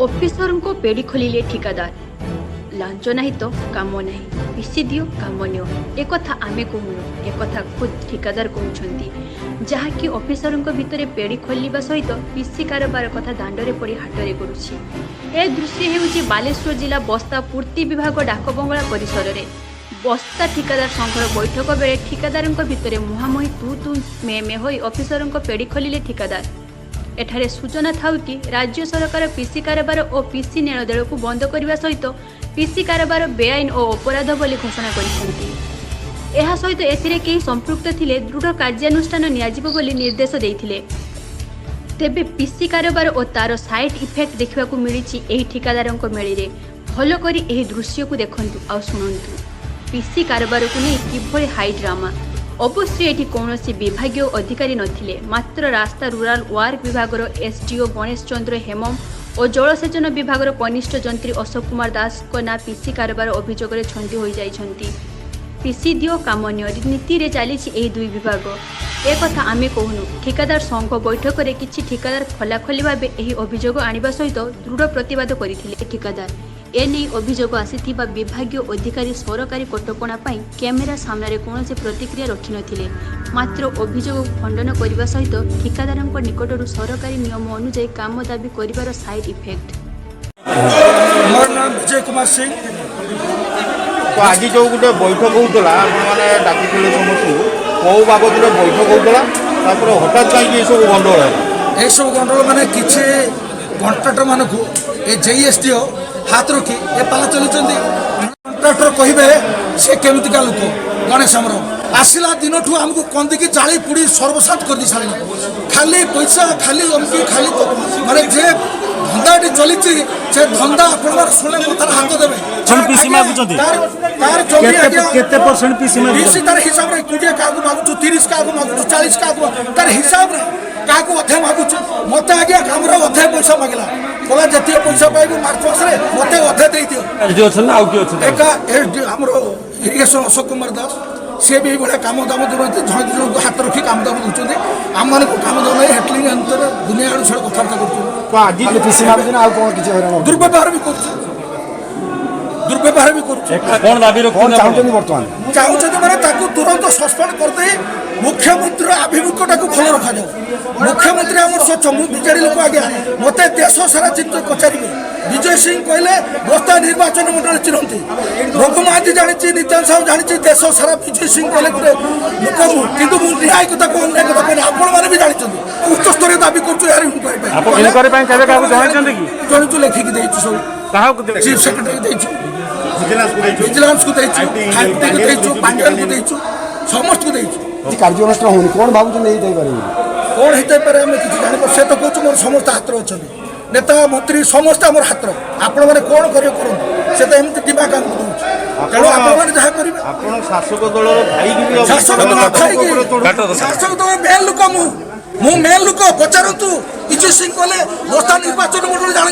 Officer को पेड़ी खोलिले ठिकादार launch नहीं तो काम नहीं पीसी दियो काम नियो एक आमे कहूनु एक खुद ठिकादार कहते जहाँकि ऑफिसर भितर पेड़ी खोलवा सहित पीसी कारोबार कथा दांडे पड़ी हाटरे करुछि। ए दृश्य हेउछि बालेश्वर जिला बस्ता पूर्ति विभाग डाकबंगला परिसर में बस्ता ठिकादार संघर बैठक बेले ठिकादार भितर मुहांमुही तू मे होई ऑफिसर पेड़ी खोलिले ठिकादार। एठारे सूचना था कि राज्य सरकार पीसी कारोबार और पीसी नेणदेण को बंद करने सहित पीसी कारोबार बेआईन और अपराध बोली घोषणा कर सहित एथिरे केही संपृक्त थिले दृढ़ कार्यानुष्ठान नियाजिबो बोली निर्देश देइथिले। तेबे पीसी कारोबार और तार साइड इफेक्ट देखा मिली एही ठिकादारंक मेली भल करी एही दृश्य को देखंतु आ शुणंतु। पीसी कारोबार को नहीं किभली हाई ड्रामा। अवश्य एटी कौनसी विभागीय अधिकारी नथिले, मात्र रास्ता रूराल वर्क विभाग एसडीओ गणेश चंद्र हेमम और जलसेचन विभाग कनिष्ठ जंत्री अशोक कुमार दास को ना पीसी कारोबार अभियोग छंदी हो जाइछंती। पीसी दियो काम नीति रे चली दुई विभाग एक आमे कहूनु। ठिकादार संघ बैठक में किछि ठिकादार खलाखली भाव यह अभियोग आनिबा सहित दृढ़ प्रतिवाद करथिले। ठिकादार एने अभियोग आसीथिबा विभागीय अधिकारी सरकारी कटकणा कैमेरा सामने कौन से प्रतिक्रिया रखि नथिले, मात्र अभियोग खंडन करने सहित ठिकादार निकटरू सरकारी नियम अनुसार काम दाबी करिवार साइड इफेक्ट। मोर नाम विजय कुमार सिंह। तो आज जो गोटे बैठक होता मैंने डाक समस्त कौ बाबद बैठक होता हठात कहीं सब गंडगोल है। ये सब गंडगोल माने किसी कन्ट्राक्टर मानक जेएसडीओ हाथ रखी ए पाला चलुचंदी। कन्ट्राक्टर कहिबे से केमितिका लोक गणेश आमर आसला दिन ठू आमको कंदिकी जाली पुड़ी सर्वसात कर दी सारे खाली पैसा खाली अमकी खाली तो माने जे धंदाटी चली से धंदा आप शुणे मतार हाथ देवे पीसी मागुचंदी केते परसेंट पीसी पीसी तार हिसाब रे 20 का मागुछु 30 का मागुछु 40 का तार हिसाब रे काको अधे मागुछु मते आगे कामरा अधे पैसा मागला बोला जति पैसा पाइबो मार्च मास रे मते अधे देई दियो जो छन आउ के छ एका हमरो इरिगेशन अशोक कुमार दास से भी बड़ा काम दाम देते जन हाथ रखी काम दाम दूसरे आम मान काम दाम नहीं हेटलिंग अंतर दुनिया आड़ छड़ कथबार्ता कर दुर्व्यवहार भी कर दुर्व्यवहार भी चाहते मैंने तुरंत सस्पेंड करदे मुख्यमंत्री आभिमुख्यटा भल रखा जाऊ। मुख्यमंत्री आम स्वच्छ मुझे लोक आज्ञा मत देश सारा चिंता पचारे विजय सिंह कहले बस्ता निर्वाचन मंडल चिन्हती रघु महादी जानी नित्यान साहू जानी देश सारा विजय सिंह कहले गोटे लोक कि न्याय कथा अन्याय कथा कहले आपण मैंने भी जानते उच्च स्तर दाबी कर लिखिकी चीफ सेक्रेटरी विजिलेंस को पांड्यान को समस्त को कार्यानुष्ठान होनी कौन भावुँ कौन होता है आम किसी जान से तो कौन मोर समस्त हाथ अच्छा नेता मंत्री समस्त आम हाथ आपण मैंने कौन करूँ से तो एमती दिमाग आमको दूसरी तेणु आप जहाँ करेंगे शासक दल शासक दल मेन लोक मु मेन लोक पचारतु विजय सिंह कहले बस्ता निर्वाचन मंडल जानी